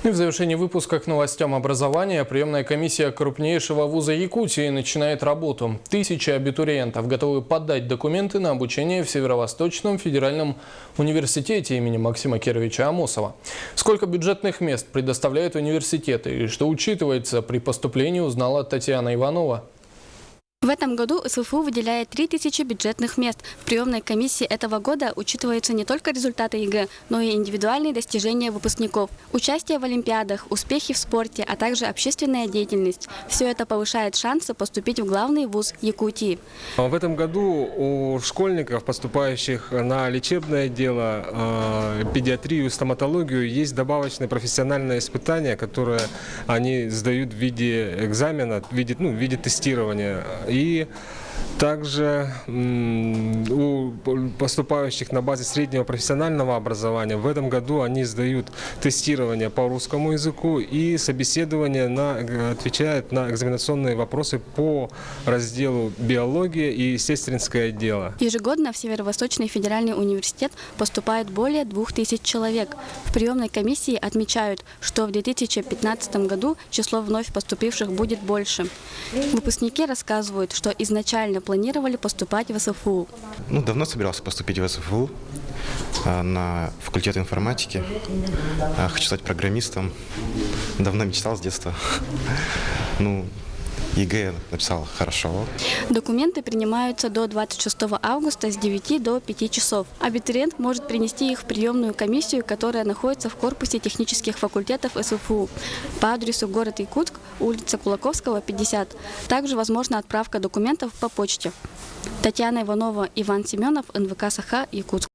И в завершении выпуска к новостям образования. Приемная комиссия крупнейшего вуза Якутии начинает работу. Тысячи абитуриентов готовы подать документы на обучение в Северо-Восточном федеральном университете имени Максима Кировича Амосова. Сколько бюджетных мест предоставляют университеты и что учитывается при поступлении, узнала Татьяна Иванова. В этом году СФУ выделяет 3000 бюджетных мест. В приемной комиссии этого года учитываются не только результаты ЕГЭ, но и индивидуальные достижения выпускников, участие в олимпиадах, успехи в спорте, а также общественная деятельность. Все это повышает шансы поступить в главный вуз Якутии. В этом году у школьников, поступающих на лечебное дело, педиатрию, стоматологию, есть добавочные профессиональные испытания, которые они сдают в виде экзамена, в виде тестирования. И также у поступающих на базе среднего профессионального образования в этом году они сдают тестирование по русскому языку и собеседование отвечают на экзаменационные вопросы по разделу биология и сестринское дело. Ежегодно в Северо-Восточный федеральный университет поступает более 2000 человек. В приемной комиссии отмечают, что в 2015 году число вновь поступивших будет больше. Выпускники рассказывают, что изначально планировали поступать в СФУ. Давно собирался поступить в СФУ на факультет информатики. Хочу стать программистом. Давно мечтал с детства. ЕГЭ написал хорошо. Документы принимаются до 26 августа с 9 до 5 часов. Абитуриент может принести их в приемную комиссию, которая находится в корпусе технических факультетов СФУ по адресу город Якутск, улица Кулаковского, 50. Также возможна отправка документов по почте. Татьяна Иванова, Иван Семенов, НВК Саха, Якутск.